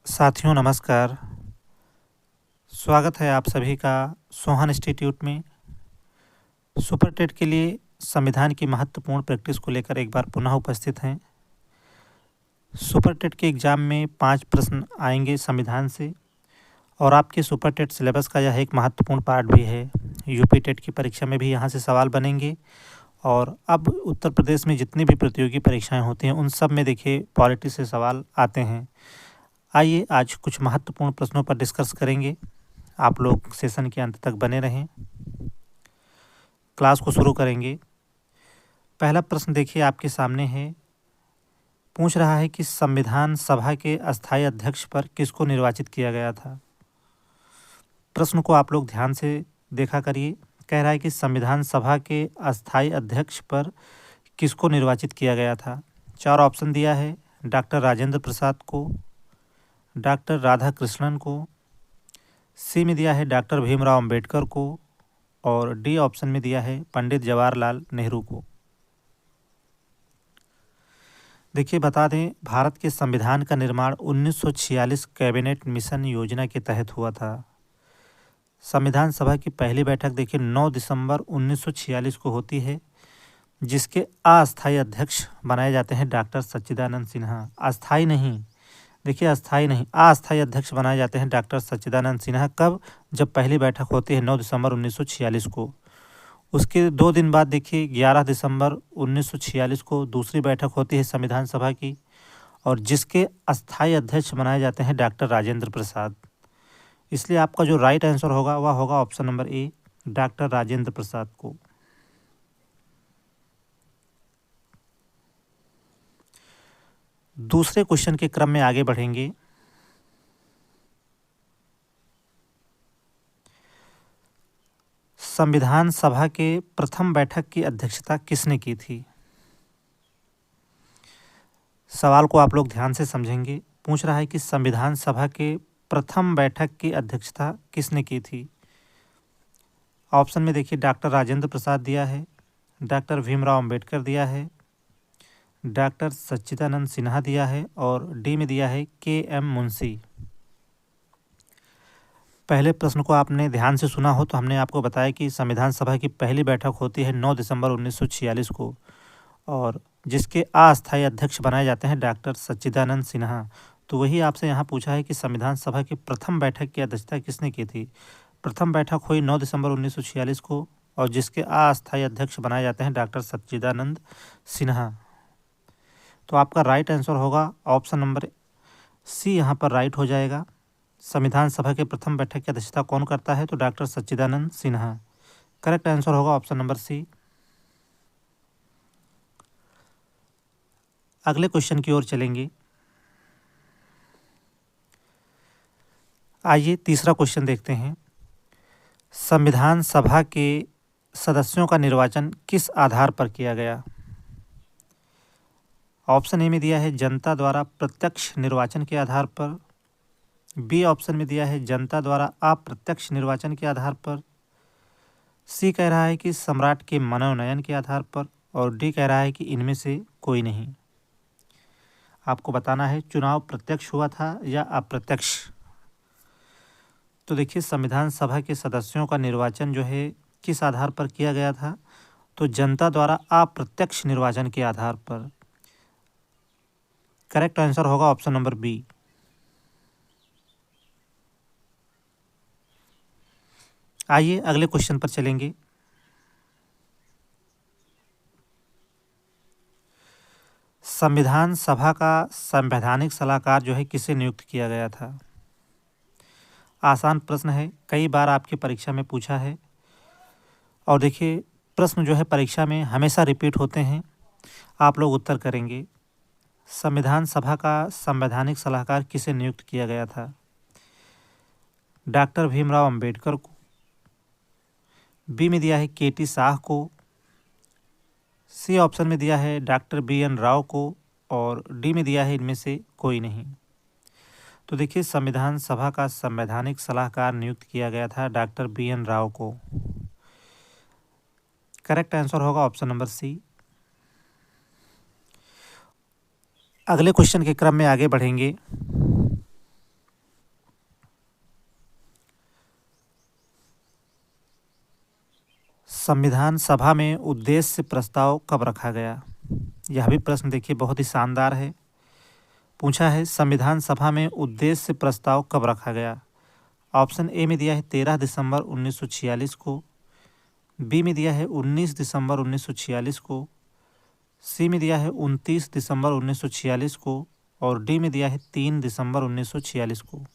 साथियों नमस्कार। स्वागत है आप सभी का सोहन इंस्टीट्यूट में। सुपर टेट के लिए संविधान की महत्वपूर्ण प्रैक्टिस को लेकर एक बार पुनः उपस्थित हैं। सुपर टेट के एग्ज़ाम में 5 प्रश्न आएंगे संविधान से और आपके सुपर टेट सिलेबस का यह एक महत्वपूर्ण पार्ट भी है। यूपी टेट की परीक्षा में भी यहाँ से सवाल बनेंगे और अब उत्तर प्रदेश में जितनी भी प्रतियोगी परीक्षाएं होती हैं उन सब में देखिए पॉलिटी से सवाल आते हैं। आइए आज कुछ महत्वपूर्ण प्रश्नों पर डिस्कस करेंगे। आप लोग सेशन के अंत तक बने रहें। क्लास को शुरू करेंगे। पहला प्रश्न देखिए आपके सामने है। पूछ रहा है कि संविधान सभा के अस्थायी अध्यक्ष पर किसको निर्वाचित किया गया था। प्रश्न को आप लोग ध्यान से देखा करिए। कह रहा है कि संविधान सभा के अस्थायी अध्यक्ष पर किसको निर्वाचित किया गया था। 4 ऑप्शन दिया है। डॉक्टर राजेंद्र प्रसाद को, डॉक्टर राधाकृष्णन को, सी में दिया है डॉक्टर भीमराव अंबेडकर को और डी ऑप्शन में दिया है पंडित जवाहरलाल नेहरू को। देखिए बता दें, भारत के संविधान का निर्माण 1946 कैबिनेट मिशन योजना के तहत हुआ था। संविधान सभा की पहली बैठक देखिए 9 दिसंबर 1946 को होती है, जिसके अस्थायी अध्यक्ष बनाए जाते हैं डॉक्टर सच्चिदानंद सिन्हा। अस्थायी नहीं, देखिए अस्थायी नहीं, अस्थायी अध्यक्ष बनाए जाते हैं डॉक्टर सच्चिदानंद सिन्हा। कब? जब पहली बैठक होती है 9 दिसंबर 1946 को। उसके 2 दिन बाद देखिए 11 दिसंबर 1946 को दूसरी बैठक होती है संविधान सभा की और जिसके अस्थायी अध्यक्ष बनाए जाते हैं डॉक्टर राजेंद्र प्रसाद। इसलिए आपका जो राइट आंसर होगा वह होगा option number A, doctor Rajendra Prasad को। दूसरे क्वेश्चन के क्रम में आगे बढ़ेंगे। संविधान सभा के प्रथम बैठक की अध्यक्षता किसने की थी। सवाल को आप लोग ध्यान से समझेंगे। पूछ रहा है कि संविधान सभा के प्रथम बैठक की अध्यक्षता किसने की थी। ऑप्शन में देखिए डॉक्टर राजेंद्र प्रसाद दिया है, डॉक्टर भीमराव अंबेडकर दिया है, डॉक्टर सच्चिदानंद सिन्हा दिया है और डी में दिया है के.एम. मुंशी। पहले प्रश्न को आपने ध्यान से सुना हो तो हमने आपको बताया कि संविधान सभा की पहली बैठक होती है 9 दिसंबर 1946 को और जिसके अस्थायी अध्यक्ष बनाए जाते हैं डॉक्टर सच्चिदानंद सिन्हा। तो वही आपसे यहाँ पूछा है कि संविधान सभा की प्रथम बैठक की अध्यक्षता किसने की थी। प्रथम बैठक हुई 9 दिसंबर 1946 को और जिसके अस्थायी अध्यक्ष बनाए जाते हैं डॉक्टर सच्चिदानंद सिन्हा। तो आपका राइट आंसर होगा ऑप्शन नंबर सी, यहाँ पर राइट हो जाएगा। संविधान सभा के प्रथम बैठक की अध्यक्षता कौन करता है, तो डॉक्टर सच्चिदानंद सिन्हा। करेक्ट आंसर होगा ऑप्शन नंबर सी। अगले क्वेश्चन की ओर चलेंगे। आइए तीसरा क्वेश्चन देखते हैं। संविधान सभा के सदस्यों का निर्वाचन किस आधार पर किया गया। ऑप्शन ए में दिया है जनता द्वारा प्रत्यक्ष निर्वाचन के आधार पर, बी ऑप्शन में दिया है जनता द्वारा अप्रत्यक्ष निर्वाचन के आधार पर, सी कह रहा है कि सम्राट के मनोनयन के आधार पर और डी कह रहा है कि इनमें से कोई नहीं। आपको बताना है चुनाव प्रत्यक्ष हुआ था या अप्रत्यक्ष। तो देखिए संविधान सभा के सदस्यों का निर्वाचन जो है किस आधार पर किया गया था, तो जनता द्वारा अप्रत्यक्ष निर्वाचन के आधार पर। करेक्ट आंसर होगा ऑप्शन नंबर बी। आइए अगले क्वेश्चन पर चलेंगे। संविधान सभा का संवैधानिक सलाहकार जो है किसे नियुक्त किया गया था। आसान प्रश्न है, कई बार आपकी परीक्षा में पूछा है और देखिए प्रश्न जो है परीक्षा में हमेशा रिपीट होते हैं, आप लोग उत्तर करेंगे। संविधान सभा का संवैधानिक सलाहकार किसे नियुक्त किया गया था। डॉक्टर भीमराव अंबेडकर को, बी में दिया है के.टी. शाह को, सी ऑप्शन में दिया है डॉक्टर बी.एन. राव को और डी में दिया है इनमें से कोई नहीं। तो देखिए संविधान सभा का संवैधानिक सलाहकार नियुक्त किया गया था डॉक्टर बी.एन. राव को। करेक्ट आंसर होगा ऑप्शन नंबर सी। अगले क्वेश्चन के क्रम में आगे बढ़ेंगे। संविधान सभा में उद्देश्य प्रस्ताव कब रखा गया? यह भी प्रश्न देखिए बहुत ही शानदार है। पूछा है संविधान सभा में उद्देश्य प्रस्ताव कब रखा गया? ऑप्शन ए में दिया है 13 दिसंबर 1946 को, बी में दिया है 19 दिसंबर 1946 को, सी में दिया है 29 दिसंबर 1946 को और डी में दिया है 3 दिसंबर 1946 को।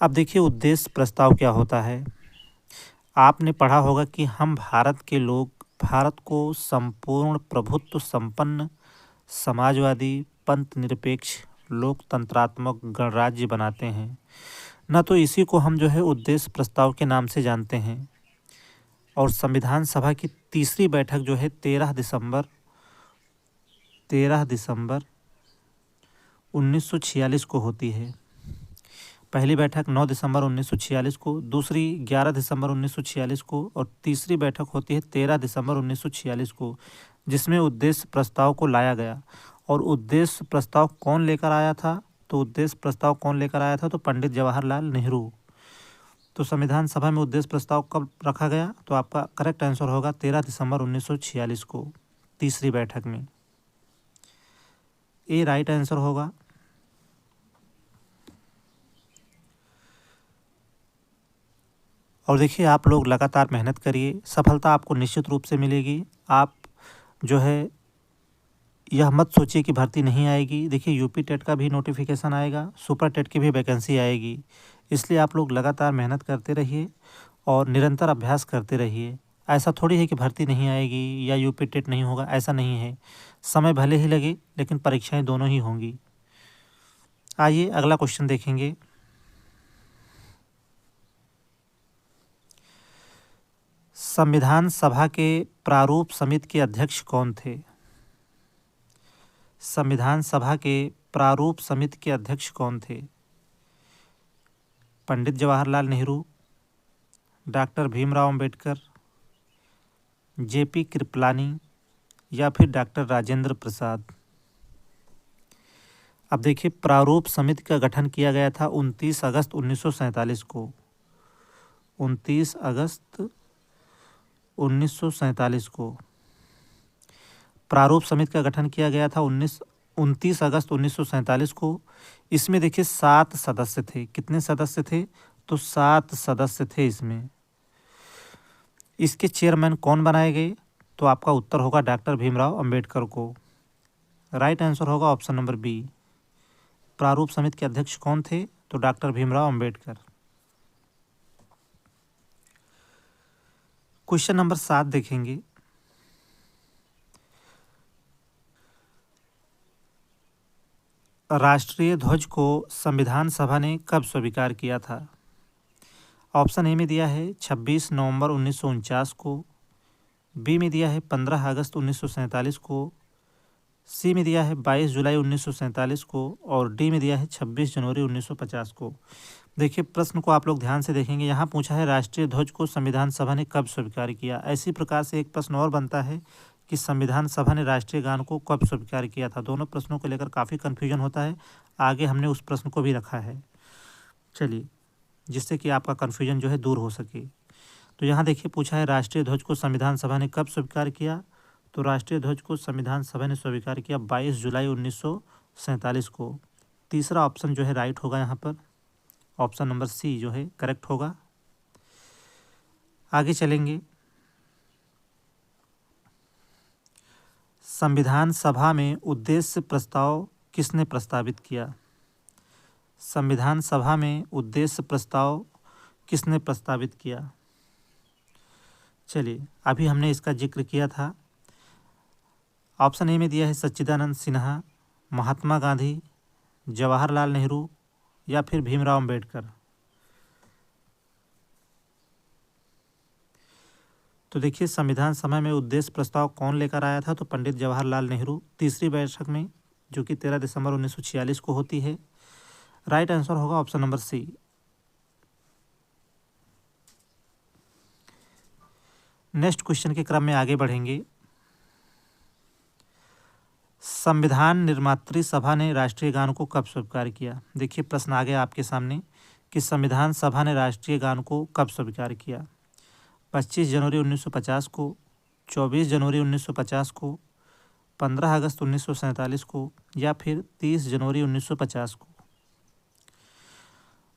अब देखिए उद्देश्य प्रस्ताव क्या होता है। आपने पढ़ा होगा कि हम भारत के लोग भारत को संपूर्ण प्रभुत्व संपन्न समाजवादी पंथ निरपेक्ष लोकतंत्रात्मक गणराज्य बनाते हैं, न तो इसी को हम जो है उद्देश्य प्रस्ताव के नाम से जानते हैं। और संविधान सभा की तीसरी बैठक जो है 13 दिसंबर 1946 को होती है। पहली बैठक 9 दिसंबर 1946 को, दूसरी 11 दिसंबर 1946 को और तीसरी बैठक होती है 13 दिसंबर 1946 को, जिसमें उद्देश्य प्रस्ताव को लाया गया। और उद्देश्य प्रस्ताव कौन लेकर आया था? तो उद्देश्य प्रस्ताव कौन लेकर आया था? तो पंडित जवाहरलाल नेहरू। तो संविधान सभा में उद्देश्य प्रस्ताव कब रखा गया? तो आपका करेक्ट आंसर होगा 13 दिसंबर 1946 को, तीसरी बैठक में। ए राइट आंसर होगा। और देखिए आप लोग लगातार मेहनत करिए, सफलता आपको निश्चित रूप से मिलेगी। आप जो है यह मत सोचिए कि भर्ती नहीं आएगी। देखिए यूपी टेट का भी नोटिफिकेशन आएगा, सुपर टेट की भी वैकेंसी आएगी, इसलिए आप लोग लगातार मेहनत करते रहिए और निरंतर अभ्यास करते रहिए। ऐसा थोड़ी है कि भर्ती नहीं आएगी या यूपी टेट नहीं होगा, ऐसा नहीं है। समय भले ही लगे लेकिन परीक्षाएं दोनों ही होंगी। आइए अगला क्वेश्चन देखेंगे। संविधान सभा के प्रारूप समिति के अध्यक्ष कौन थे? संविधान सभा के प्रारूप समिति के अध्यक्ष कौन थे? पंडित जवाहरलाल नेहरू, डॉक्टर भीमराव अंबेडकर, जेपी कृपलानी या फिर डॉक्टर राजेंद्र प्रसाद। अब देखिए प्रारूप समिति का गठन किया गया था 29 अगस्त 1947 को। 29 अगस्त 1947 को प्रारूप समिति का गठन किया गया था 29 अगस्त 1947 को। इसमें देखिए 7 सदस्य थे। कितने सदस्य थे? तो 7 सदस्य थे इसमें। इसके चेयरमैन कौन बनाए गए? तो आपका उत्तर होगा डॉक्टर भीमराव अंबेडकर को। राइट आंसर होगा ऑप्शन नंबर बी। प्रारूप समिति के अध्यक्ष कौन थे? तो doctor Bhimrao Ambedkar. Question number 7 देखेंगे। राष्ट्रीय ध्वज को संविधान सभा ने कब स्वीकार किया था? ऑप्शन ए में दिया है 26 नवंबर 1949 को, बी में दिया है 15 अगस्त 1947 को, सी में दिया है 22 जुलाई 1947 को और डी में दिया है 26 जनवरी 1950 को। देखिए प्रश्न को आप लोग ध्यान से देखेंगे। यहाँ पूछा है राष्ट्रीय ध्वज को संविधान सभा ने कब स्वीकार किया। ऐसी प्रकार से एक प्रश्न और बनता है कि संविधान सभा ने राष्ट्रीय गान को कब स्वीकार किया था। दोनों प्रश्नों को लेकर काफ़ी कन्फ्यूजन होता है। आगे हमने उस प्रश्न को भी रखा है, चलिए, जिससे कि आपका कन्फ्यूजन जो है दूर हो सके। तो यहाँ देखिए पूछा है राष्ट्रीय ध्वज को संविधान सभा ने कब स्वीकार किया। तो राष्ट्रीय ध्वज को संविधान सभा ने स्वीकार किया 22 जुलाई 1947 को। तीसरा ऑप्शन जो है राइट होगा यहाँ पर, ऑप्शन नंबर सी जो है करेक्ट होगा। आगे चलेंगे। संविधान सभा में उद्देश्य प्रस्ताव किसने प्रस्तावित किया? संविधान सभा में उद्देश्य प्रस्ताव किसने प्रस्तावित किया? चलिए अभी हमने इसका जिक्र किया था। ऑप्शन ए में दिया है सच्चिदानंद सिन्हा, महात्मा गांधी, जवाहरलाल नेहरू या फिर भीमराव अंबेडकर। तो देखिए संविधान सभा में उद्देश्य प्रस्ताव कौन लेकर आया था? तो पंडित जवाहरलाल नेहरू, तीसरी बैठक में, जो कि 13 दिसंबर 1946 को होती है। राइट आंसर होगा option number C. Next question के क्रम में आगे बढ़ेंगे। संविधान निर्मात्री सभा ने राष्ट्रीय गान को कब स्वीकार किया? देखिए प्रश्न आ गया आपके सामने कि संविधान सभा ने राष्ट्रीय गान को कब स्वीकार किया। 25 जनवरी 1950 को, 24 जनवरी 1950 को, 15 अगस्त 1947 को या फिर 30 जनवरी 1950 को।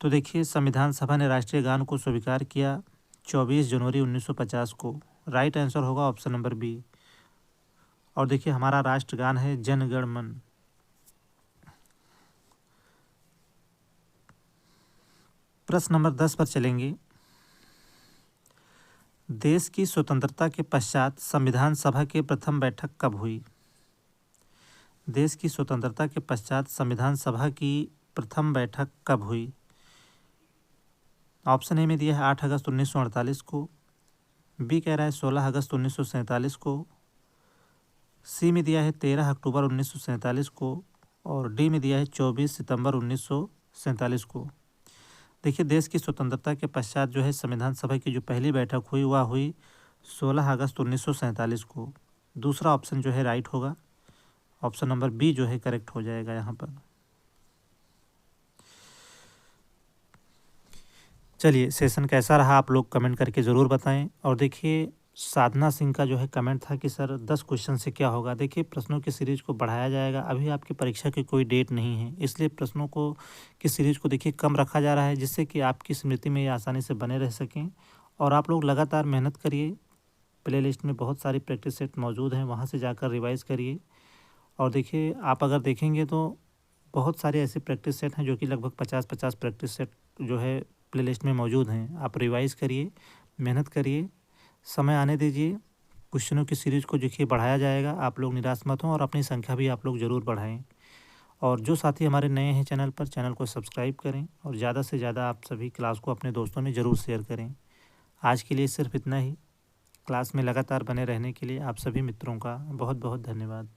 तो देखिए संविधान सभा ने राष्ट्रीय गान को स्वीकार किया 24 जनवरी 1950 को। राइट आंसर होगा ऑप्शन नंबर बी। और देखिए हमारा राष्ट्रगान है जन गण मन। प्रश्न नंबर 10 पर चलेंगे। देश की स्वतंत्रता के पश्चात संविधान सभा की प्रथम बैठक कब हुई? देश की स्वतंत्रता के पश्चात संविधान सभा की प्रथम बैठक कब हुई? ऑप्शन ए में दिया है 8 अगस्त 1948 को, बी कह रहा है 16 अगस्त 1947 को, सी में दिया है 13 अक्टूबर 1947 को और डी में दिया है 24 सितंबर 1947 को। देखिए देश की स्वतंत्रता के पश्चात जो है संविधान सभा की जो पहली बैठक हुई वह हुई 16 अगस्त 1947 को। दूसरा ऑप्शन जो है राइट होगा, ऑप्शन नंबर बी जो है करेक्ट हो जाएगा यहाँ पर। चलिए सेशन कैसा रहा आप लोग कमेंट करके ज़रूर बताएं। और देखिए साधना सिंह का जो है कमेंट था कि सर 10 क्वेश्चन से क्या होगा। देखिए प्रश्नों की सीरीज़ को बढ़ाया जाएगा, अभी आपकी परीक्षा की कोई डेट नहीं है, इसलिए प्रश्नों को की सीरीज़ को देखिए कम रखा जा रहा है, जिससे कि आपकी स्मृति में ये आसानी से बने रह सकें। और आप लोग लगातार मेहनत करिए, प्ले लिस्ट में बहुत सारी प्रैक्टिस सेट मौजूद हैं, वहाँ से जाकर रिवाइज़ करिए। और देखिए आप अगर देखेंगे तो बहुत सारे ऐसे प्रैक्टिस सेट हैं जो कि लगभग 50-50 प्रैक्टिस सेट जो है प्ले लिस्ट में मौजूद हैं। आप रिवाइज़ करिए, मेहनत करिए, समय आने दीजिए, क्वेश्चनों की सीरीज़ को देखिए बढ़ाया जाएगा। आप लोग निराश मत हों और अपनी संख्या भी आप लोग ज़रूर बढ़ाएं। और जो साथी हमारे नए हैं चैनल पर, चैनल को सब्सक्राइब करें और ज़्यादा से ज़्यादा आप सभी क्लास को अपने दोस्तों में ज़रूर शेयर करें। आज के लिए सिर्फ इतना ही। क्लास में लगातार बने रहने के लिए आप सभी मित्रों का बहुत बहुत धन्यवाद।